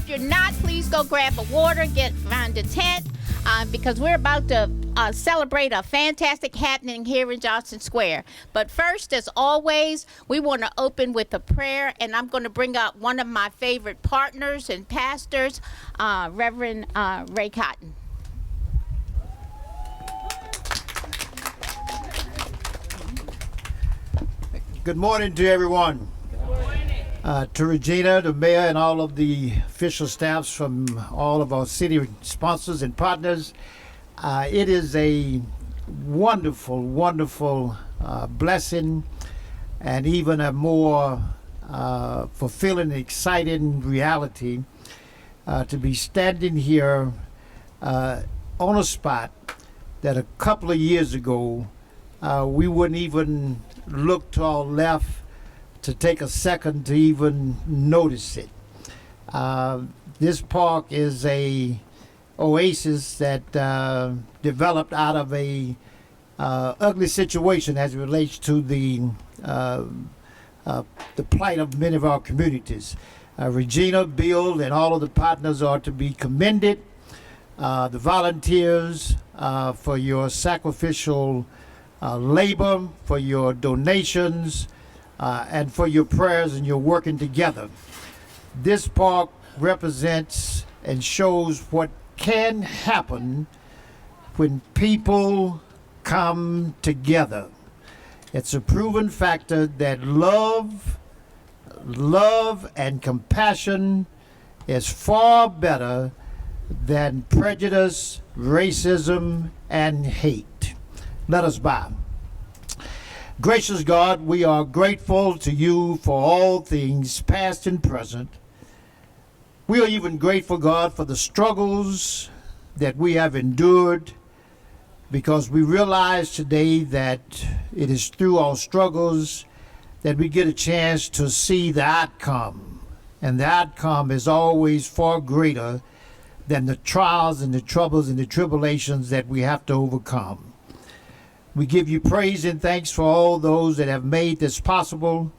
if you're not, please go grab a water, find a tent, because we're about to celebrate a fantastic happening here in Johnson Square. But first, as always, we want to open with a prayer, and I'm going to bring up one of my favorite partners and pastors, Reverend Ray Cotton. Good morning to everyone. To Regina, the mayor, and all of the official staffs from all of our city sponsors and partners. It is a wonderful, wonderful blessing, and even a more fulfilling, exciting reality to be standing here on a spot that a couple of years ago we wouldn't even look to our left to take a second to even notice it. This park is a oasis that developed out of a ugly situation as it relates to the plight of many of our communities. Regina, Bill, and all of the partners are to be commended. The volunteers for your sacrificial labor, for your donations, and for your prayers and your working together. This park represents and shows what can happen when people come together. It's a proven factor that love and compassion is far better than prejudice, racism, and hate. Let us bow. Gracious God, we are grateful to you for all things, past and present. We are even grateful, God, for the struggles that we have endured, because we realize today that it is through our struggles that we get a chance to see the outcome. And the outcome is always far greater than the trials and the troubles and the tribulations that we have to overcome. We give you praise and thanks for all those that have made this possible.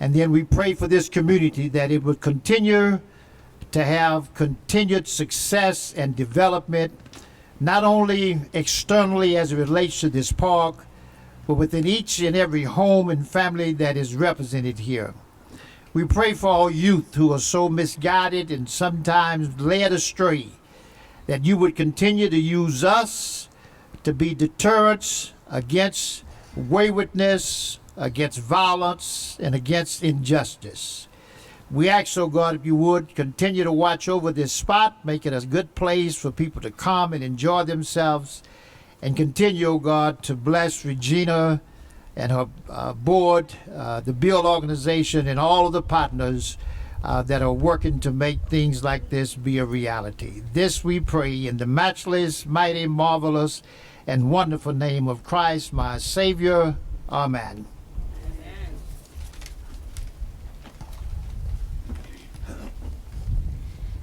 And then we pray for this community that it would continue to have continued success and development, not only externally as it relates to this park, but within each and every home and family that is represented here. We pray for our youth who are so misguided and sometimes led astray, that you would continue to use us to be deterrents against waywardness, against violence, and against injustice. We ask, oh God, if you would continue to watch over this spot, make it a good place for people to come and enjoy themselves, and continue, oh God, to bless Regina and her board, the Bill organization, and all of the partners that are working to make things like this be a reality. This we pray in the matchless, mighty, marvelous, and wonderful name of Christ, my Savior. Amen.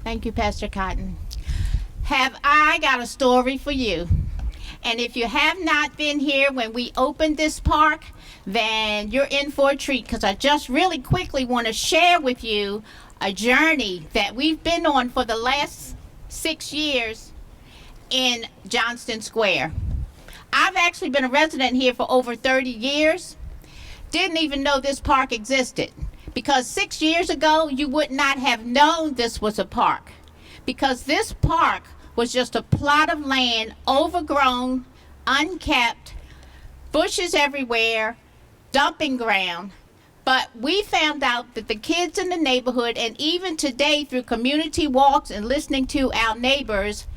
Thank you, Pastor Cotton. Have I got a story for you? And if you have not been here when we opened this park, then you're in for a treat, because I just really quickly want to share with you a journey that we've been on for the last 6 years in Johnston Square. I've actually been a resident here for over 30 years. Didn't even know this park existed, because 6 years ago, you would not have known this was a park, because this park was just a plot of land, overgrown, unkept, bushes everywhere, dumping ground. But we found out that the kids in the neighborhood, and even today through community walks and listening to our neighbors,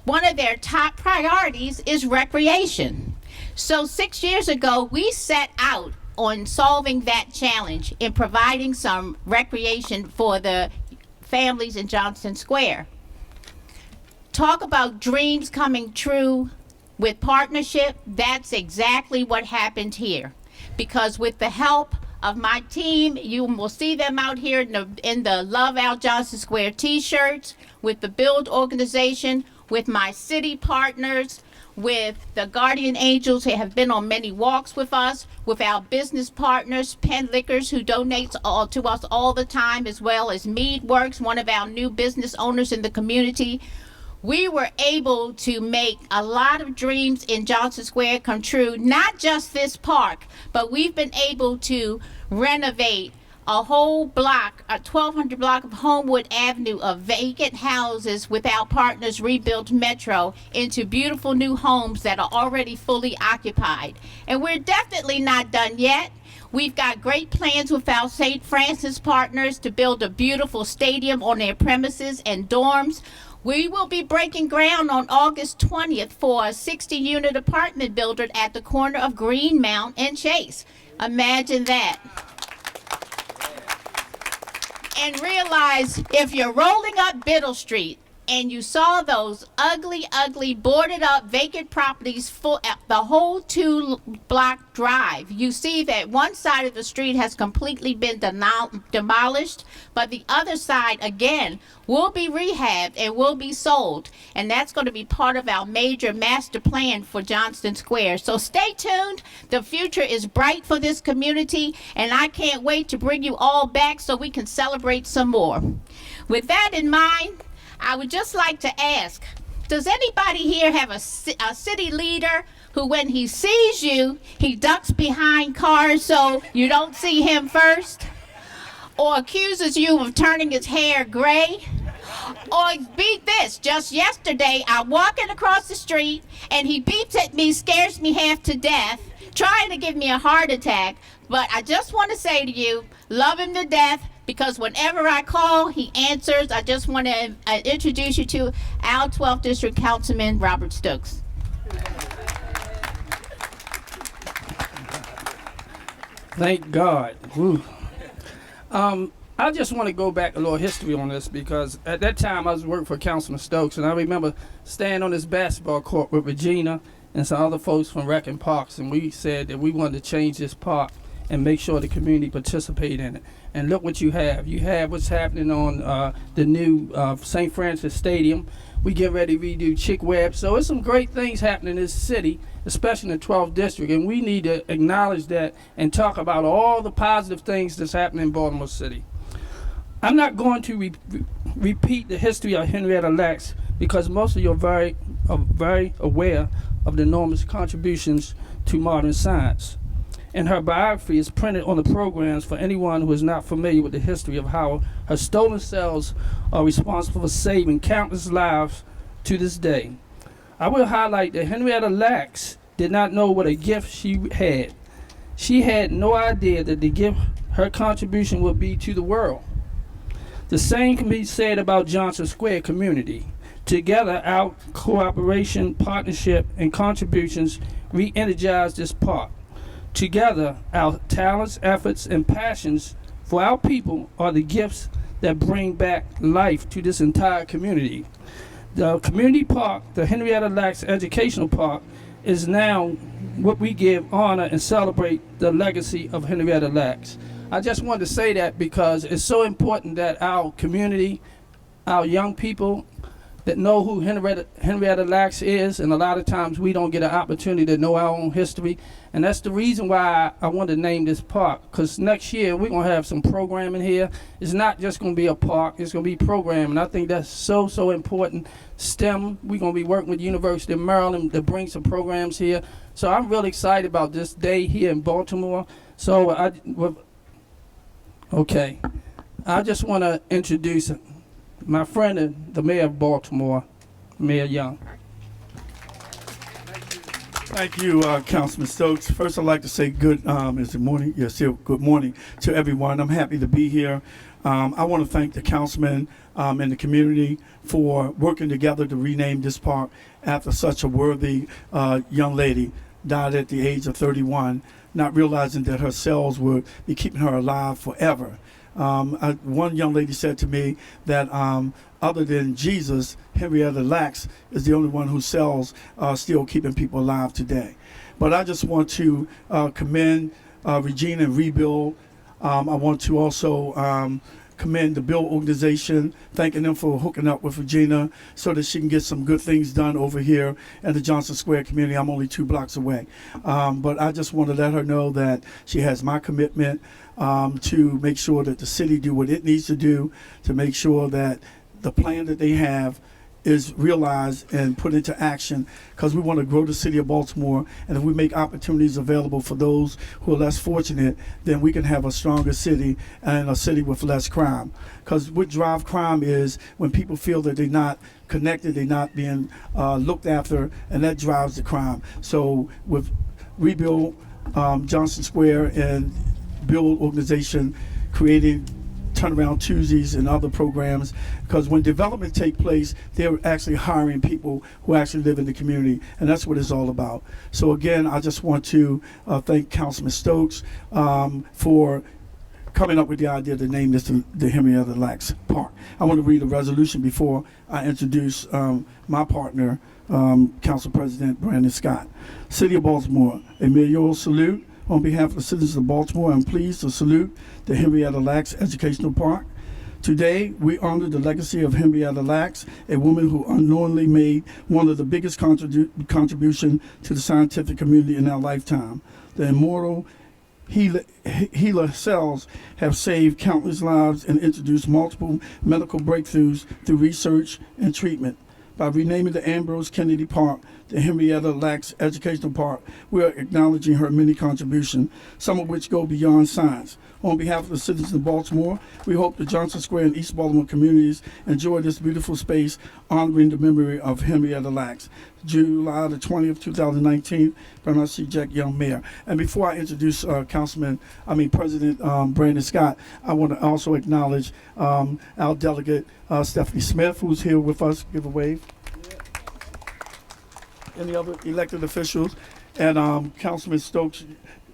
one of their top priorities is recreation. So 6 years ago, we set out on solving that challenge in providing some recreation for the families in Johnston Square. Talk about dreams coming true with partnership. That's exactly what happened here. Because with the help of my team, you will see them out here in the Love Our Johnson Square t-shirts, with the Build organization, with my city partners, with the guardian angels who have been on many walks with us, with our business partners, Penn Liquors, who donates to us all the time, as well as Mead Works, one of our new business owners in the community. We were able to make a lot of dreams in Johnson Square come true, not just this park, but we've been able to renovate a whole block, a 1,200 block of Homewood Avenue of vacant houses with our partners Rebuild Metro into beautiful new homes that are already fully occupied. And we're definitely not done yet. We've got great plans with our St. Francis partners to build a beautiful stadium on their premises and dorms. We will be breaking ground on August 20th for a 60-unit apartment building at the corner of Greenmount and Chase. Imagine that. And realize, if you're rolling up Biddle Street and you saw those ugly, boarded up vacant properties full the whole 2-block drive, you see that one side of the street has completely been demolished, but the other side, again, will be rehabbed and will be sold. And that's going to be part of our major master plan for Johnston Square. So stay tuned. The future is bright for this community, and I can't wait to bring you all back so we can celebrate some more. With that in mind, I would just like to ask, does anybody here have a city leader who, when he sees you, he ducks behind cars so you don't see him first? Or accuses you of turning his hair gray? Or beat this, just yesterday I'm walking across the street and he beeps at me, scares me half to death, trying to give me a heart attack. But I just want to say to you, love him to death, because whenever I call, he answers. I just want to introduce you to our 12th District Councilman, Robert Stokes. Thank God. Woo. I just want to go back a little history on this, because at that time I was working for Councilman Stokes, and I remember standing on this basketball court with Regina and some other folks from Rec and Parks, and we said that we wanted to change this park and make sure the community participate in it. And look what you have. You have what's happening on the new St. Francis Stadium. We get ready to redo Chick Webb. So there's some great things happening in this city, especially in the 12th District, and we need to acknowledge that and talk about all the positive things that's happening in Baltimore City. I'm not going to repeat the history of Henrietta Lacks, because most of you are very aware of the enormous contributions to modern science. And her biography is printed on the programs for anyone who is not familiar with the history of how her stolen cells are responsible for saving countless lives to this day. I will highlight that Henrietta Lacks did not know what a gift she had. She had no idea that the gift her contribution would be to the world. The same can be said about Johnson Square community. Together, our cooperation, partnership, and contributions re-energize this park. Together, our talents, efforts, and passions for our people are the gifts that bring back life to this entire community. The community park, the Henrietta Lacks Educational Park, is now what we give honor and celebrate the legacy of Henrietta Lacks. I just wanted to say that because it's so important that our community, our young people, that know who Henrietta Lacks is, and a lot of times we don't get an opportunity to know our own history. And that's the reason why I wanted to name this park, because next year we're going to have some programming here. It's not just going to be a park, it's going to be programming. I think that's so important. STEM, we're going to be working with the University of Maryland to bring some programs here. So I'm really excited about this day here in Baltimore. So I just want to introduce my friend, the mayor of Baltimore, Mayor Young. Thank you, Councilman Stokes. First, I'd like to say good morning. Yes, good morning to everyone. I'm happy to be here. I want to thank the councilman and the community for working together to rename this park after such a worthy young lady died at the age of 31, not realizing that her cells would be keeping her alive forever. One young lady said to me that other than Jesus, Henrietta Lacks is the only one whose cells are still keeping people alive today. But I just want to commend Regina and Rebuild I want to also commend the Bill organization, thanking them for hooking up with Regina so that she can get some good things done over here in the Johnson Square community. I'm only 2 blocks away. But I just want to let her know that she has my commitment to make sure that the city do what it needs to do to make sure that the plan that they have is realized and put into action, because we want to grow the city of Baltimore. And if we make opportunities available for those who are less fortunate, then we can have a stronger city and a city with less crime. Because what drives crime is when people feel that they're not connected, they're not being looked after, and that drives the crime. So with Rebuild Johnson Square and Build organization creating Turnaround Tuesdays and other programs, because when development take place, they're actually hiring people who actually live in the community, and that's what it's all about. So again, I just want to thank Councilman Stokes for coming up with the idea to name this the Henrietta Lacks Park. I want to read a resolution before I introduce my partner, Council President Brandon Scott. City of Baltimore, a mayoral salute. On behalf of the citizens of Baltimore, I'm pleased to salute the Henrietta Lacks Educational Park. Today, we honor the legacy of Henrietta Lacks, a woman who unknowingly made one of the biggest contribution to the scientific community in our lifetime. The immortal HeLa cells have saved countless lives and introduced multiple medical breakthroughs through research and treatment. By renaming the Ambrose Kennedy Park the Henrietta Lacks Educational Park, we are acknowledging her many contributions, some of which go beyond science. On behalf of the citizens of Baltimore, we hope the Johnson Square and East Baltimore communities enjoy this beautiful space honoring the memory of Henrietta Lacks. July the 20th, 2019, Bernard C. Jack, Young Mayor. And before I introduce President Brandon Scott, I want to also acknowledge our delegate, Stephanie Smith, who's here with us. Give a wave. Any other elected officials? And Councilman Stokes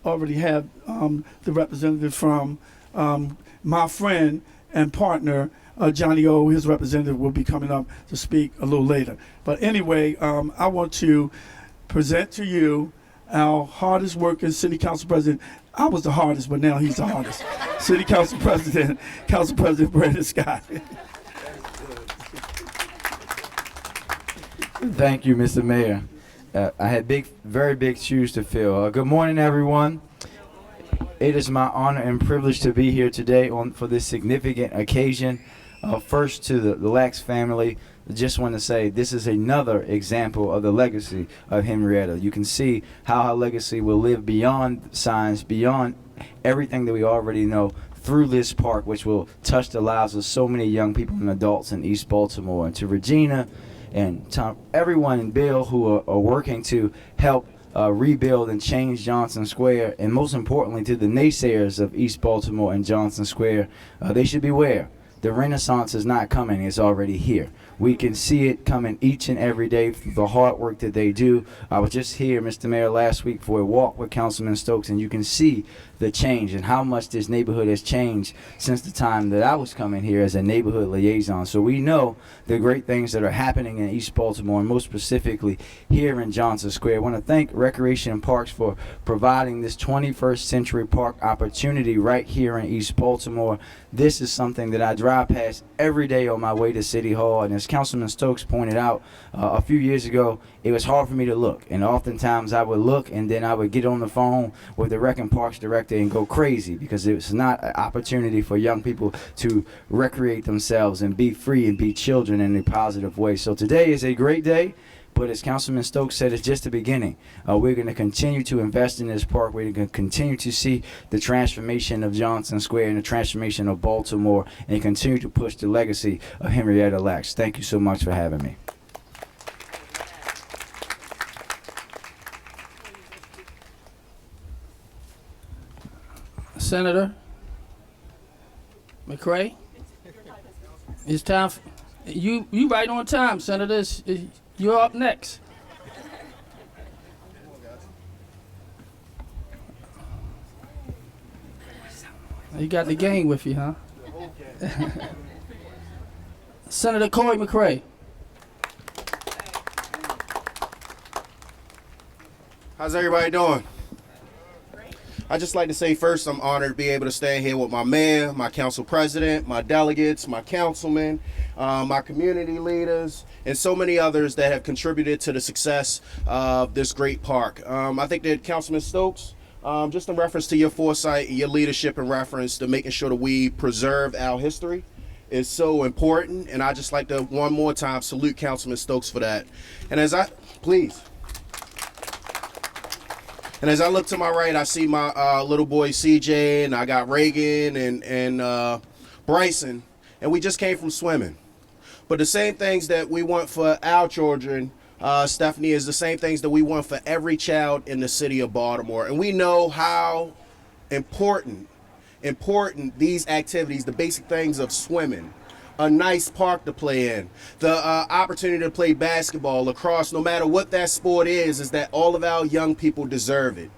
already had the representative from my friend and partner, Johnny O. His representative will be coming up to speak a little later. But anyway, I want to present to you our hardest working city council president. I was the hardest, but now he's the hardest. City Council President, Council President Brandon Scott. Thank you, Mr. Mayor. I had very big shoes to fill. Good morning, everyone. It is my honor and privilege to be here today for this significant occasion. First, to the Lacks family, I just want to say this is another example of the legacy of Henrietta. You can see how her legacy will live beyond science, beyond everything that we already know, through this park, which will touch the lives of so many young people and adults in East Baltimore. And to Regina and Tom, everyone in Bill who are working to help rebuild and change Johnson Square, and most importantly to the naysayers of East Baltimore and Johnson Square, they should beware. The Renaissance is not coming, it's already here. We can see it coming each and every day through the hard work that they do. I was just here, Mr. Mayor, last week for a walk with Councilman Stokes, and you can see the change and how much this neighborhood has changed since the time that I was coming here as a neighborhood liaison. So we know the great things that are happening in East Baltimore, and most specifically here in Johnson Square. I want to thank Recreation and Parks for providing this 21st century park opportunity right here in East Baltimore. This is something that I drive past every day on my way to City Hall, and as Councilman Stokes pointed out a few years ago, it was hard for me to look, and oftentimes I would look and then I would get on the phone with the Rec and Parks director and go crazy because it was not an opportunity for young people to recreate themselves and be free and be children in a positive way. So today is a great day, but as Councilman Stokes said, it's just the beginning. We're going to continue to invest in this park. We're going to continue to see the transformation of Johnson Square and the transformation of Baltimore, and continue to push the legacy of Henrietta Lacks. Thank you so much for having me. Senator McCray, it's time. You right on time, Senator. You're up next. You got the gang with you, huh? Senator Corey McCray. How's everybody doing? I'd just like to say first, I'm honored to be able to stand here with my mayor, my council president, my delegates, my councilmen, my community leaders, and so many others that have contributed to the success of this great park. I think that Councilman Stokes, just in reference to your foresight and your leadership in reference to making sure that we preserve our history is so important, and I just like to one more time salute Councilman Stokes for that. And as I look to my right, I see my little boy CJ, and I got Reagan and Bryson, and we just came from swimming. But the same things that we want for our children, Stephanie, is the same things that we want for every child in the city of Baltimore. And we know how important these activities, the basic things of swimming, a nice park to play in, the opportunity to play basketball, lacrosse, no matter what that sport is that all of our young people deserve it.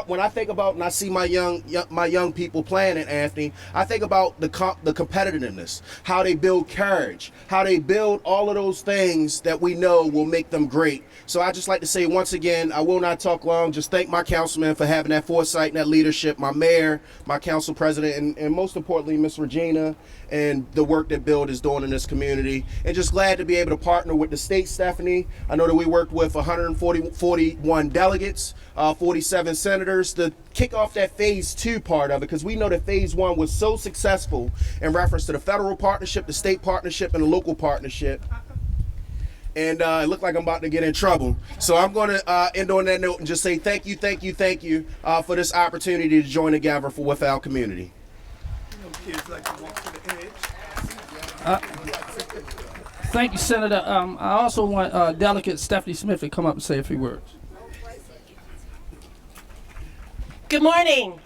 When I think about and I see my young people playing it, Anthony, I think about the competitiveness, how they build courage, how they build all of those things that we know will make them great. So I just like to say once again, I will not talk long. Just thank my councilman for having that foresight and that leadership, my mayor, my council president, and most importantly, Miss Regina, and the work that Bill is doing in this community. And just glad to be able to partner with the state, Stephanie. I know that we worked with 141 delegates, 47 senators to kick off that phase 2 part of it, because we know that phase 1 was so successful in reference to the federal partnership, the state partnership, and the local partnership. And it looked like I'm about to get in trouble. So I'm going to end on that note and just say thank you for this opportunity to join together with our community. Thank you, Senator. I also want Delegate Stephanie Smith to come up and say a few words. Good morning.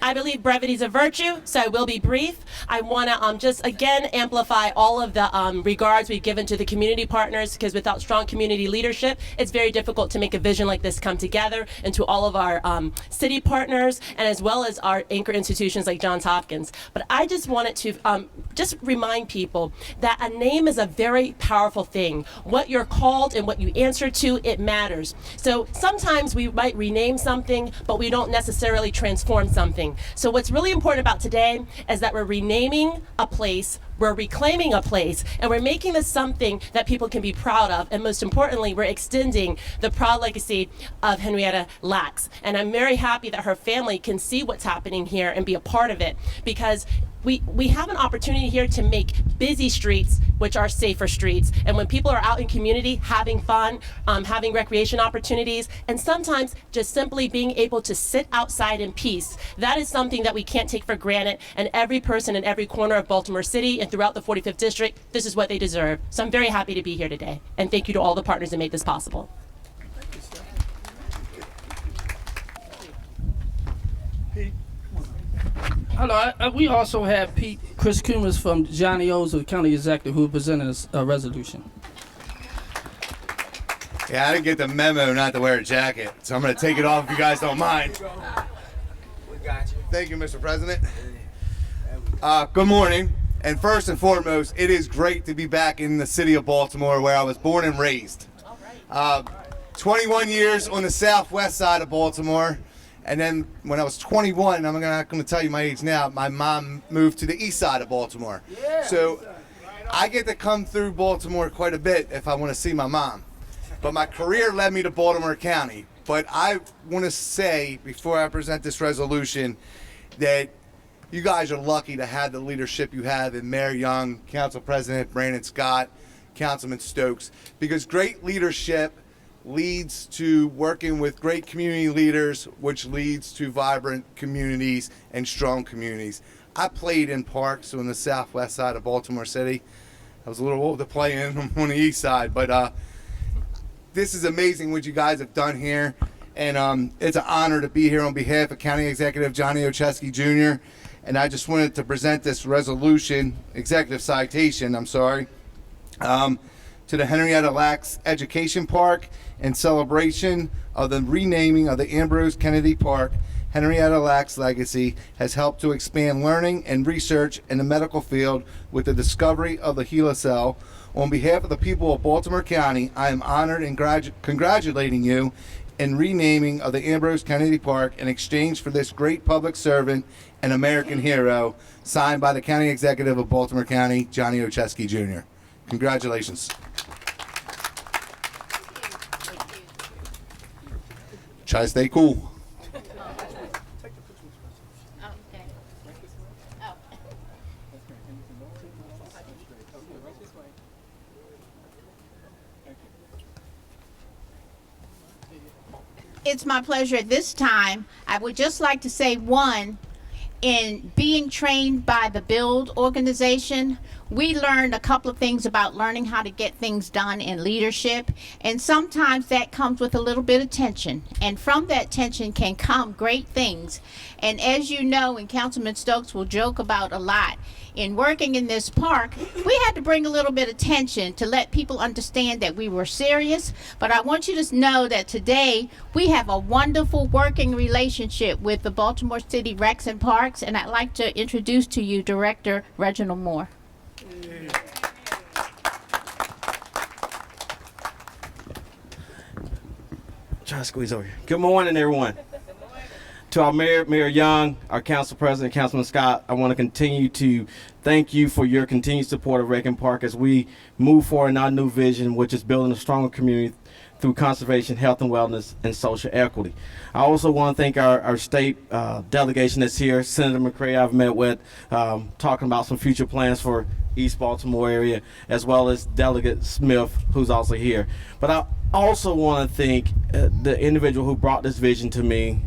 I believe brevity is a virtue, so I will be brief. I want to just again amplify all of the regards we've given to the community partners, because without strong community leadership, it's very difficult to make a vision like this come together, and to all of our city partners, and as well as our anchor institutions like Johns Hopkins. But I just wanted to just remind people that a name is a very powerful thing. What you're called and what you answer to, it matters. So sometimes we might rename something, but we don't necessarily transform something. So what's really important about today is that we're renaming a place, we're reclaiming a place, and we're making this something that people can be proud of. And most importantly, we're extending the proud legacy of Henrietta Lacks. And I'm very happy that her family can see what's happening here and be a part of it, because we have an opportunity here to make busy streets, which are safer streets. And when people are out in community having fun, having recreation opportunities, and sometimes just simply being able to sit outside in peace, that is something that we can't take for granted. And every person in every corner of Baltimore City and throughout the 45th District, this is what they deserve. So I'm very happy to be here today. And thank you to all the partners that made this possible. Hello. We also have Chris Coombs from Johnny O's, the county executive, who presented us a resolution. Yeah, I didn't get the memo not to wear a jacket, so I'm going to take it off if you guys don't mind. Thank you, Mr. President. Good morning. And first and foremost, it is great to be back in the city of Baltimore, where I was born and raised. 21 years on the southwest side of Baltimore. And then when I was 21, I'm not going to tell you my age now, my mom moved to the east side of Baltimore. Yeah. So I get to come through Baltimore quite a bit if I want to see my mom. But my career led me to Baltimore County. But I want to say, before I present this resolution, that you guys are lucky to have the leadership you have in Mayor Young, Council President Brandon Scott, Councilman Stokes, because great leadership leads to working with great community leaders, which leads to vibrant communities and strong communities. I played in parks on the southwest side of Baltimore City. I was a little old to play in on the east side, but this is amazing what you guys have done here, and it's an honor to be here on behalf of County Executive Johnny Ochesky Jr., and I just wanted to present this resolution, executive citation, to the Henrietta Lacks Education Park in celebration of the renaming of the Ambrose Kennedy Park. Henrietta Lacks' legacy has helped to expand learning and research in the medical field with the discovery of the HeLa cell. On behalf of the people of Baltimore County, I am honored and congratulating you and renaming of the Ambrose Kennedy Park in exchange for this great public servant and American hero, signed by the County Executive of Baltimore County, Johnny Ocheski Jr. Congratulations. Try to stay cool. It's my pleasure at this time. I would just like to say, one, in being trained by the Build organization, we learned a couple of things about learning how to get things done in leadership. And sometimes that comes with a little bit of tension. And from that tension can come great things. And as you know, and Councilman Stokes will joke about a lot, in working in this park, we had to bring a little bit of tension to let people understand that we were serious. But I want you to know that today we have a wonderful working relationship with the Baltimore City Recs and Parks, and I'd like to introduce to you Director Reginald Moore. Try to squeeze over here. Good morning, everyone. To our Mayor Young, our Council President, Councilman Scott, I want to continue to thank you for your continued support of Rec and Park as we move forward in our new vision, which is building a stronger community through conservation, health and wellness, and social equity. I also want to thank our state delegation that's here. Senator McCray I've met with, talking about some future plans for East Baltimore area, as well as Delegate Smith, who's also here. But I also want to thank the individual who brought this vision to me,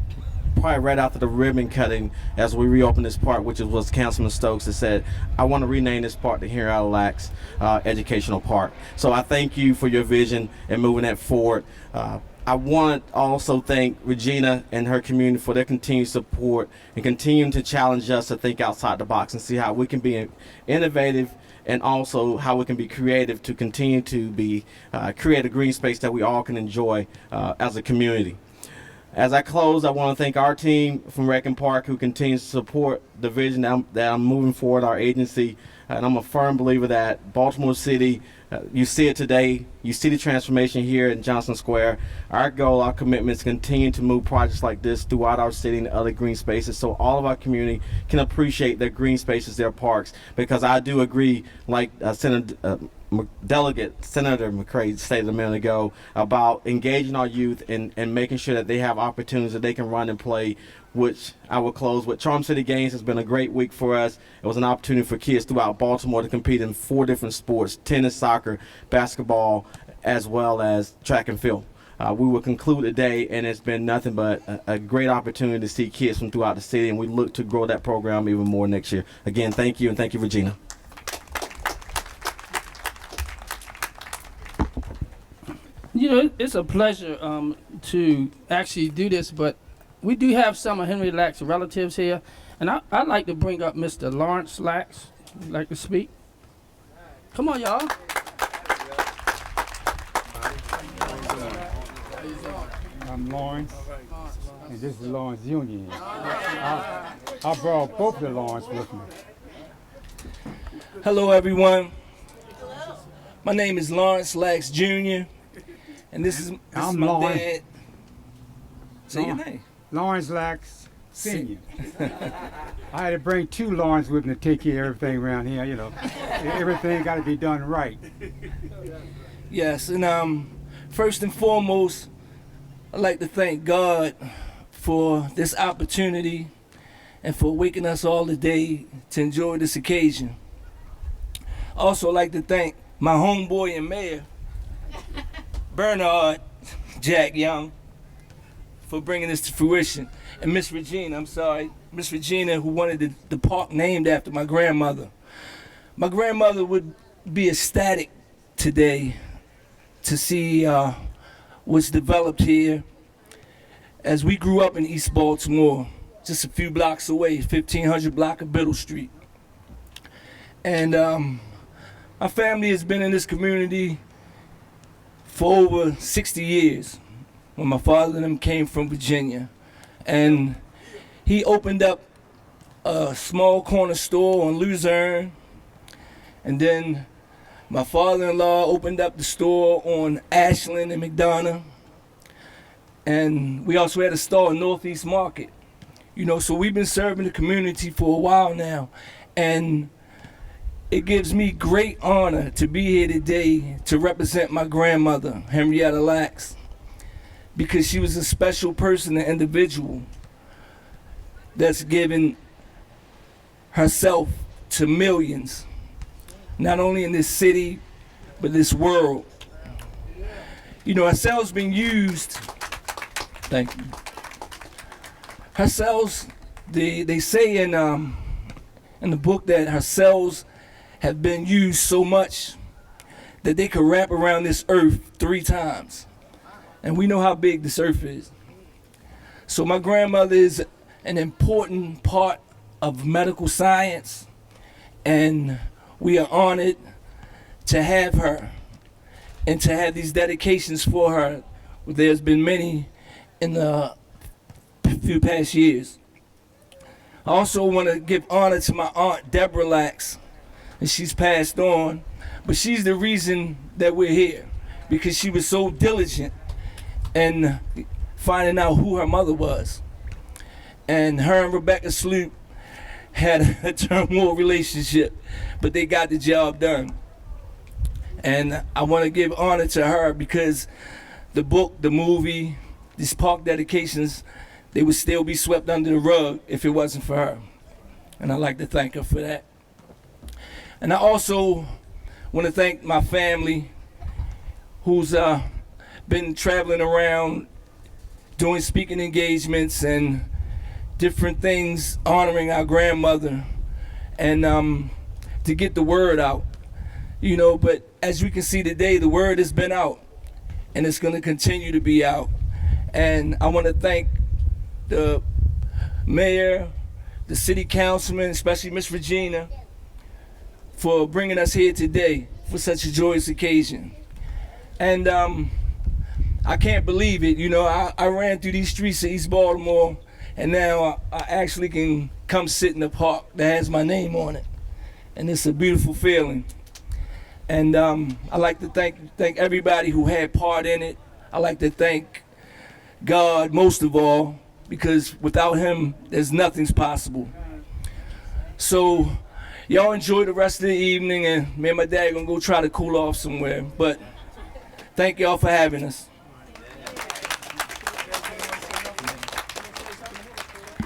probably right after the ribbon cutting as we reopened this park, which was Councilman Stokes, that said, I want to rename this park the Henrietta Lacks Educational Park. So I thank you for your vision and moving that forward. I want to also thank Regina and her community for their continued support and continuing to challenge us to think outside the box and see how we can be innovative and also how we can be creative to continue to be create a green space that we all can enjoy as a community. As I close, I want to thank our team from Rec and Park who continues to support the vision that I'm moving forward, our agency. And I'm a firm believer that Baltimore City, you see it today, you see the transformation here in Johnson Square. Our goal, our commitment is to continue to move projects like this throughout our city and other green spaces so all of our community can appreciate their green spaces, their parks. Because I do agree, like Delegate Senator McCray stated a minute ago, about engaging our youth and making sure that they have opportunities that they can run and play, which I will close with. Charm City Games has been a great week for us. It was an opportunity for kids throughout Baltimore to compete in 4 different sports: tennis, soccer, basketball, as well as track and field. We will conclude today, and it's been nothing but a great opportunity to see kids from throughout the city, and we look to grow that program even more next year. Again, thank you, and thank you, Regina. You know, it's a pleasure to actually do this, but we do have some of Henry Lack's relatives here, and I'd like to bring up Mr. Lawrence Lax. Would like to speak? Come on, y'all. I'm Lawrence, and this is Lawrence Jr. I brought both the Lawrence with me. Hello, everyone. My name is Lawrence Lax Jr., and this is I'm my Lawrence. dad. Say your name. Lawrence Lax Sr. I had to bring 2 Lawrence with me to take care of everything around here, you know. Everything got to be done right. Yes, and first and foremost, I'd like to thank God for this opportunity and for waking us all today to enjoy this occasion. I also like to thank my homeboy and mayor, Bernard Jack Young, for bringing this to fruition. And Miss Regina, Miss Regina, who wanted the park named after my grandmother. My grandmother would be ecstatic today to see what's developed here. As we grew up in East Baltimore, just a few blocks away, 1500 block of Biddle Street. And my family has been in this community for over 60 years. When my father and them came from Virginia, and he opened up a small corner store on Luzerne, and then my father-in-law opened up the store on Ashland and McDonough, And we also had a store in Northeast Market. You know, so we've been serving the community for a while now. And it gives me great honor to be here today to represent my grandmother, Henrietta Lax, because she was a special person, an individual that's given herself to millions, not only in this city, but this world. You know, her cells been used, thank you. Her cells, they say in the book that her cells have been used so much that they could wrap around this earth 3 times. And we know how big this earth is. So my grandmother is an important part of medical science, and we are honored to have her and to have these dedications for her. There's been many in the few past years. I also want to give honor to my aunt Deborah Lax, and she's passed on, but she's the reason that we're here, because she was so diligent in finding out who her mother was. And her and Rebecca Sloop had a turmoil relationship, but they got the job done. And I want to give honor to her because the book, the movie, these park dedications, they would still be swept under the rug if it wasn't for her. And I'd like to thank her for that. And I also want to thank my family who's been traveling around doing speaking engagements and different things honoring our grandmother and to get the word out. You know, but as we can see today, the word has been out and it's going to continue to be out. And I want to thank the mayor, the city councilman, especially Miss Regina, for bringing us here today for such a joyous occasion. And I can't believe it. You know, I ran through these streets of East Baltimore, and now I actually can come sit in the park that has my name on it. And it's a beautiful feeling. And I like to thank everybody who had part in it. I like to thank God most of all, because without him, there's nothing's possible. So y'all enjoy the rest of the evening, and me and my dad gonna go try to cool off somewhere. But thank y'all for having us.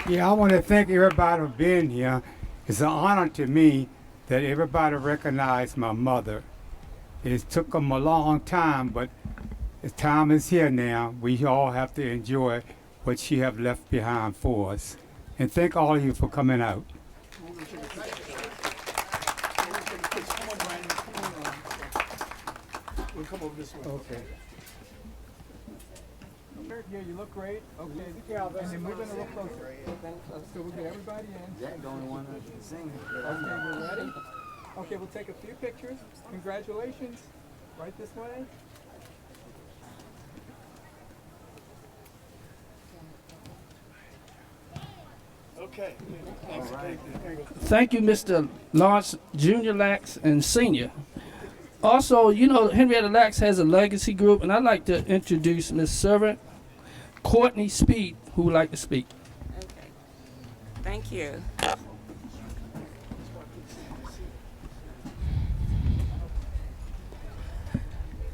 Yeah, I want to thank everybody for being here. It's an honor to me that everybody recognized my mother. It took them a long time, but the time is here now. We all have to enjoy what she have left behind for us. And thank all of you for coming out. We'll come over this way. Okay. Yeah, you look great. Okay, and then we're going to look closer. So we'll get everybody in. Jack the only one that can sing. Okay, we're ready? Okay, we'll take a few pictures. Congratulations. Right this way. Okay. Thanks. Right. Thank you, Mr. Lawrence Jr. Lax and Senior. Also, you know, Henrietta Lax has a legacy group, and I'd like to introduce Miss Servant Courtney Speed, who would like to speak. Okay. Thank you.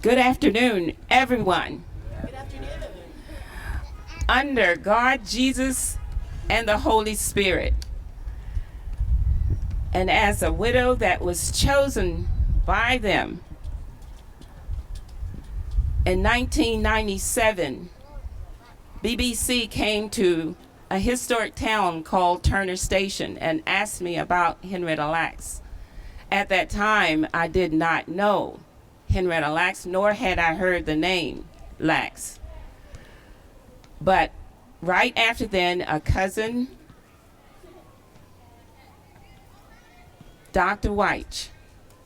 Good afternoon, everyone. Good afternoon. Under God, Jesus, and the Holy Spirit. And as a widow that was chosen by them in 1997, BBC came to a historic town called Turner Station and asked me about Henrietta Lax. At that time, I did not know Henrietta Lax, nor had I heard the name Lax. But right after then, a cousin, Dr. White,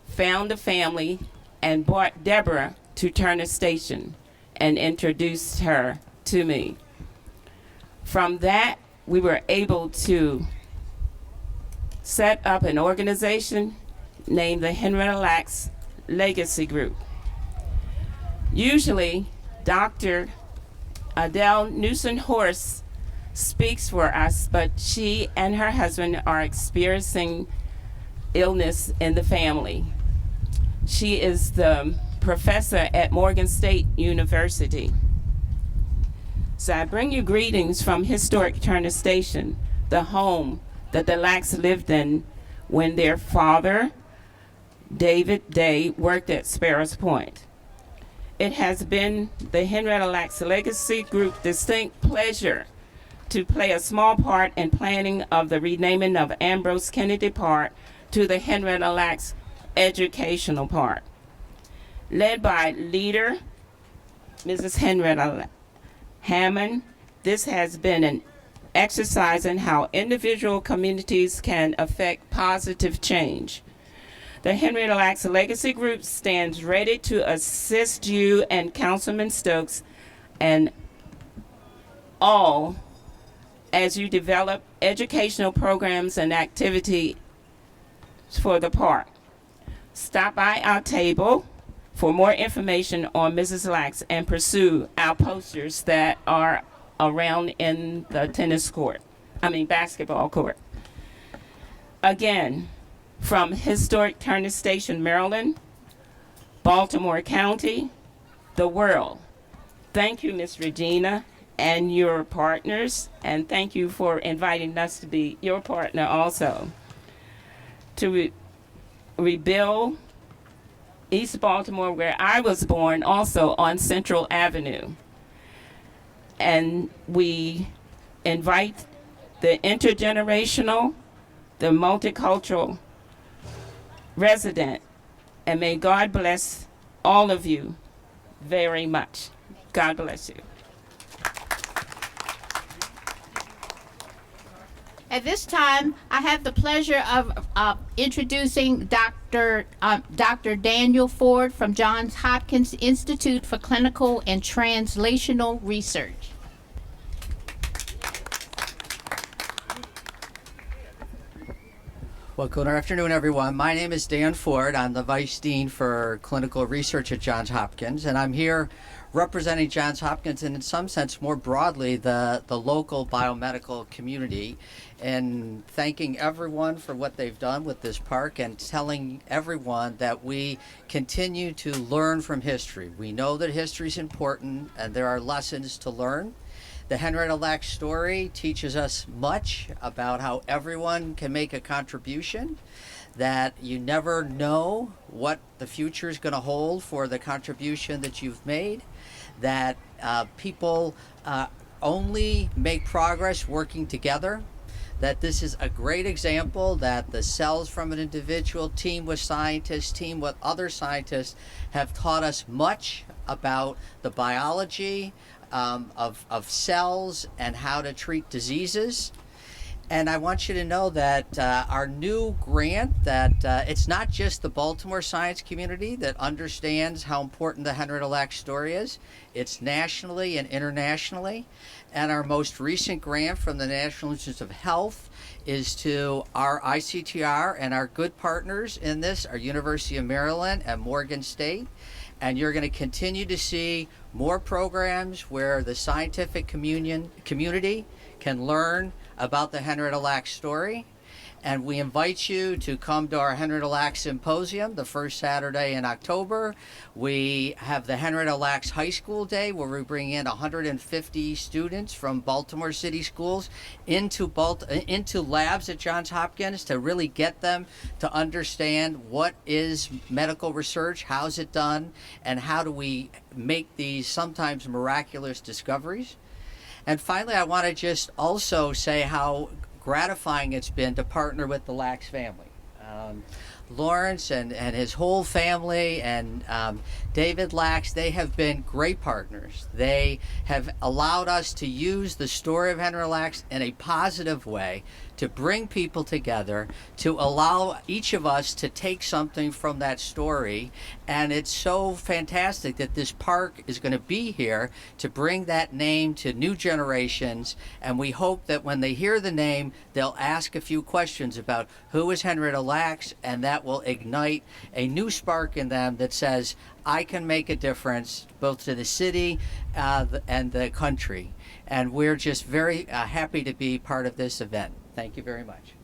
found a family and brought Deborah to Turner Station and introduced her to me. From that, we were able to set up an organization named the Henrietta Lax Legacy Group. Usually, Dr. Adele Newsom-Horst speaks for us, but she and her husband are experiencing illness in the family. She is the professor at Morgan State University. So I bring you greetings from historic Turner Station, the home that the Lacks lived in when their father, David Day, worked at Sparrows Point. It has been the Henrietta Lacks Legacy Group distinct pleasure to play a small part in planning of the renaming of Ambrose Kennedy Park to the Henrietta Lacks Educational Park. Led by leader Mrs. Henrietta Hammond, this has been an exercise in how individual communities can affect positive change. The Henrietta Lacks Legacy Group stands ready to assist you and Councilman Stokes and all as you develop educational programs and activities for the park. Stop by our table for more information on Mrs. Lacks and pursue our posters that are around in the basketball court. Again, from historic Turner Station, Maryland, Baltimore County, the world. Thank you, Ms. Regina, and your partners, and thank you for inviting us to be your partner also. To rebuild East Baltimore, where I was born, also on Central Avenue. And we invite the intergenerational, the multicultural resident, and may God bless all of you very much. God bless you. At this time, I have the pleasure of introducing Dr. Daniel Ford from Johns Hopkins Institute for Clinical and Translational Research. Well, good afternoon, everyone. My name is Dan Ford. I'm the Vice Dean for Clinical Research at Johns Hopkins, and I'm here representing Johns Hopkins and in some sense more broadly the local biomedical community, and thanking everyone for what they've done with this park and telling everyone that we continue to learn from history. We know that history is important and there are lessons to learn. The Henrietta Lacks story teaches us much about how everyone can make a contribution, that you never know what the future is going to hold for the contribution that you've made, that people only make progress working together, that this is a great example that the cells from an individual, team with scientists, team with other scientists, have taught us much about the biology of cells and how to treat diseases. And I want you to know that our new grant, that it's not just the Baltimore science community that understands how important the Henrietta Lacks story is. It's nationally and internationally. And our most recent grant from the National Institutes of Health is to our ICTR and our good partners in this, our University of Maryland and Morgan State. And you're going to continue to see more programs where the scientific community can learn about the Henrietta Lacks story. And we invite you to come to our Henrietta Lacks Symposium the first Saturday in October. We have the Henrietta Lacks High School Day, where we bring in 150 students from Baltimore City schools into labs at Johns Hopkins to really get them to understand what is medical research, how's it done, and how do we make these sometimes miraculous discoveries. And finally, I want to just also say how gratifying it's been to partner with the Lacks family. Lawrence and his whole family and David Lacks, they have been great partners. They have allowed us to use the story of Henrietta Lacks in a positive way to bring people together, to allow each of us to take something from that story. And it's so fantastic that this park is going to be here to bring that name to new generations. And we hope that when they hear the name, they'll ask a few questions about who is Henrietta Lacks, and that that will ignite a new spark in them that says, I can make a difference both to the city and the country. And we're just very happy to be part of this event. Thank you very much.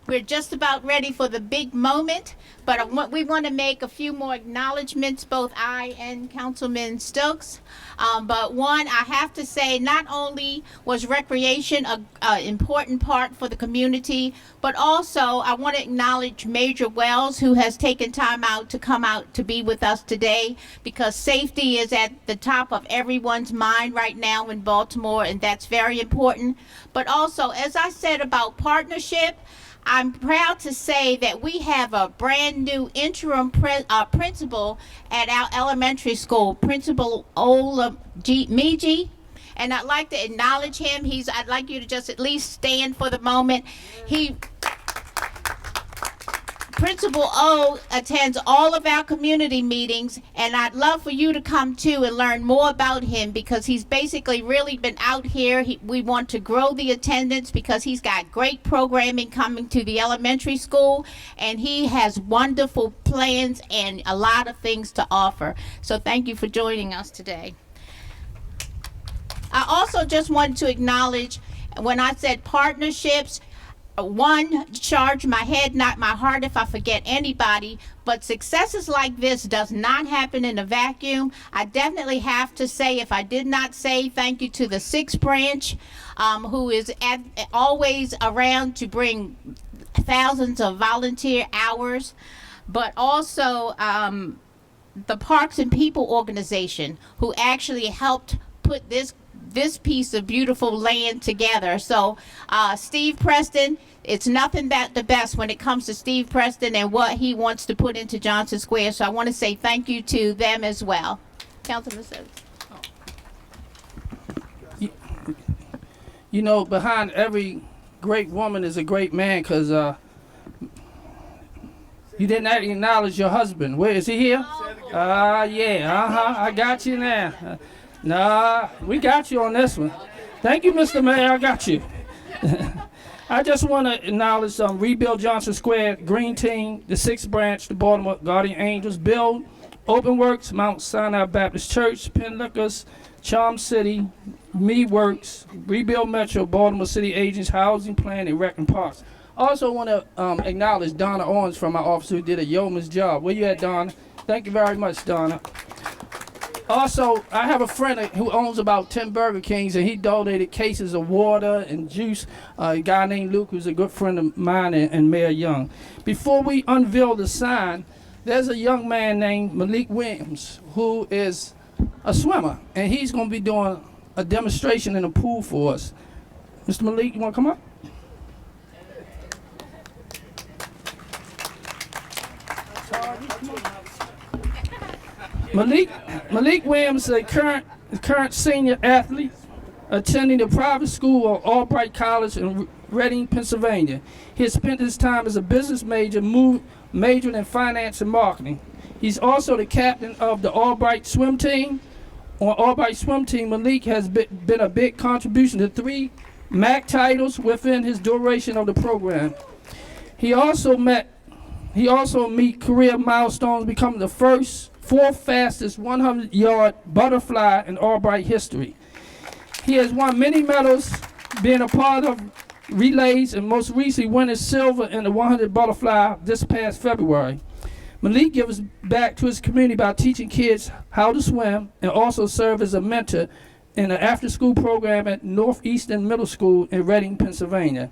We're just about ready for the big moment, but we want to make a few more acknowledgments, both I and Councilman Stokes. But one, I have to say, not only was recreation an important part for the community, but also I want to acknowledge Major Wells, who has taken time out to come out to be with us today, because safety is at the top of everyone's mind right now in Baltimore, and that's very important. But also, as I said about partnership, I'm proud to say that we have a brand new interim principal at our elementary school, Principal Ola Miji. And I'd like to acknowledge him. I'd like you to just at least stand for the moment. Principal O attends all of our community meetings, and I'd love for you to come too and learn more about him, because he's basically really been out here. We want to grow the attendance because he's got great programming coming to the elementary school, and he has wonderful plans and a lot of things to offer. So thank you for joining us today. I also just wanted to acknowledge, when I said partnerships, one, charge my head, not my heart if I forget anybody, but successes like this does not happen in a vacuum. I definitely have to say, if I did not say thank you to the 6th branch, who is always around to bring thousands of volunteer hours, but also the Parks and People organization, who actually helped put this piece of beautiful land together. So Steve Preston, it's nothing but the best when it comes to Steve Preston and what he wants to put into Johnson Square. So I want to say thank you to them as well. Councilman Stokes. You know, behind every great woman is a great man, because you didn't acknowledge your husband. Where is he here? Yeah, I got you now. Nah, we got you on this one. Thank you, Mr. Mayor, I got you. I just want to acknowledge Rebuild Johnson Square, Green Team, the 6th branch, the Baltimore Guardian Angels, Build, Open Works, Mount Sinai Baptist Church, Penn Liquors, Charm City, Me Works, Rebuild Metro, Baltimore City Agents, Housing Plan, and Rec and Parks. Also want to acknowledge Donna Owens from my office, who did a yeoman's job. Where you at, Donna? Thank you very much, Donna. Also, I have a friend who owns about 10 Burger Kings, and he donated cases of water and juice. A guy named Luke, who's a good friend of mine, and Mayor Young. Before we unveil the sign, there's a young man named Malik Williams, who is a swimmer, and he's going to be doing a demonstration in the pool for us. Mr. Malik, you want to come up? Malik Williams is a current senior athlete attending the private school of Albright College in Reading, Pennsylvania. He has spent his time as a business major, majoring in finance and marketing. He's also the captain of the Albright swim team. On Albright swim team, Malik has been a big contribution to 3 MAC titles within his duration of the program. He also meet career milestones, becoming the 4th fastest 100-yard butterfly in Albright history. He has won many medals, being a part of relays, and most recently winning silver in the 100 butterfly this past February. Malik gives back to his community by teaching kids how to swim, and also serve as a mentor in an after-school program at Northeastern Middle School in Reading, Pennsylvania.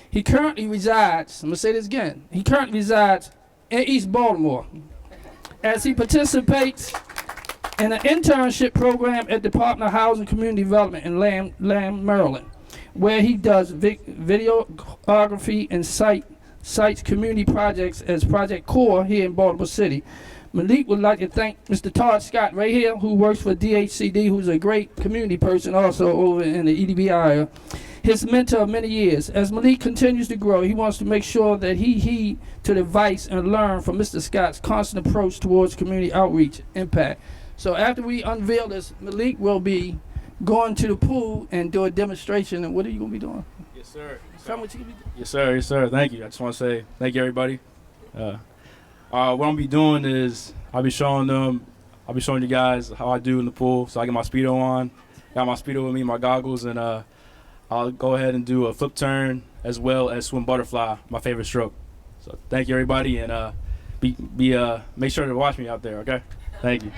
He currently resides, I'm going to say this again, he currently resides in East Baltimore, as he participates in an internship program at the Department of Housing and Community Development in Lamb, Maryland, where he does videography and sites community projects as Project Core here in Baltimore City. Malik would like to thank Mr. Todd Scott right here, who works for DHCD, who's a great community person also over in the EDB area, his mentor of many years. As Malik continues to grow, he wants to make sure that he heed to the advice and learn from Mr. Scott's constant approach towards community outreach impact. So after we unveil this, Malik will be going to the pool and do a demonstration. And what are you going to be doing? Yes, sir. Tell me what you going to be doing. Yes, sir. Yes, sir. Thank you. I just want to say thank you, everybody. What I'm gonna be doing is I'll be showing you guys how I do in the pool. So I get my Speedo on, got my Speedo with me, my goggles, and I'll go ahead and do a flip turn as well as swim butterfly, my favorite stroke. So thank you, everybody, and make sure to watch me out there, okay? Thank you.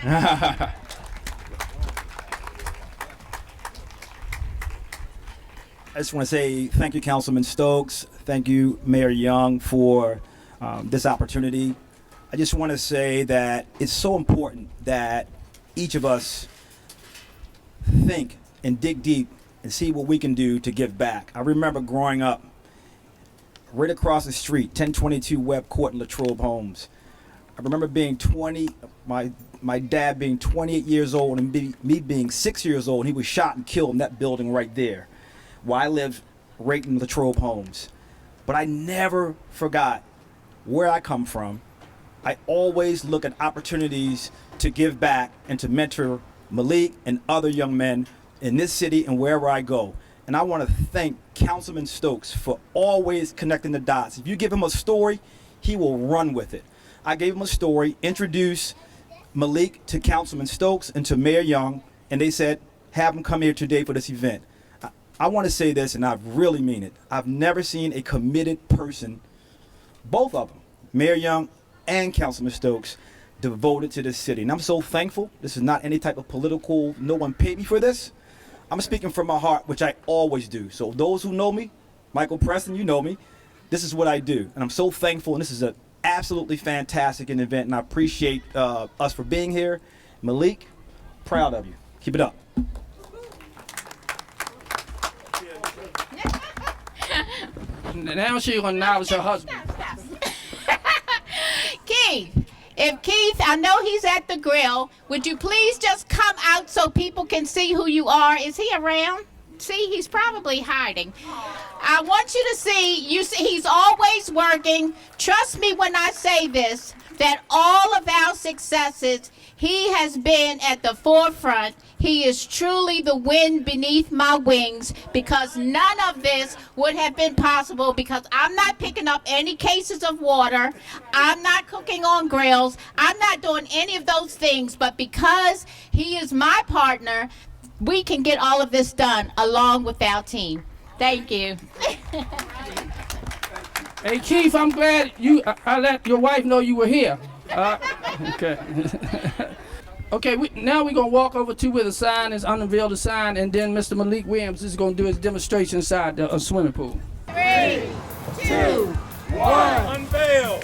I just want to say thank you, Councilman Stokes. Thank you, Mayor Young, for this opportunity. I just want to say that it's so important that each of us think and dig deep and see what we can do to give back. I remember growing up right across the street, 1022 Webb Court in Latrobe Homes. I remember being 20, my dad being 28 years old and me being 6 years old, and he was shot and killed in that building right there, where I lived right in Latrobe Homes. But I never forgot where I come from. I always look at opportunities to give back and to mentor Malik and other young men in this city and wherever I go. And I want to thank Councilman Stokes for always connecting the dots. If you give him a story, he will run with it. I gave him a story, introduced Malik to Councilman Stokes and to Mayor Young, and they said, have him come here today for this event. I want to say this, and I really mean it. I've never seen a committed person, both of them, Mayor Young and Councilman Stokes, devoted to this city. And I'm so thankful. This is not any type of political, no one paid me for this. I'm speaking from my heart, which I always do. So those who know me, Michael Preston, you know me, this is what I do. And I'm so thankful, and this is an absolutely fantastic event, and I appreciate us for being here. Malik, proud of you. Keep it up. Now she's going to acknowledge her husband. Keith, I know he's at the grill, would you please just come out so people can see who you are? Is he around? See, he's probably hiding. I want you to see, he's always working. Trust me when I say this, that all of our successes, he has been at the forefront. He is truly the wind beneath my wings, because none of this would have been possible, because I'm not picking up any cases of water. I'm not cooking on grills. I'm not doing any of those things. But because he is my partner, we can get all of this done along with our team. Thank you. Hey, Keith, I'm glad I let your wife know you were here. Okay. Okay, now we're going to walk over to where the sign is, unveil the sign, and then Mr. Malik Williams is going to do his demonstration inside the swimming pool. 3, 2, 1. Unveil.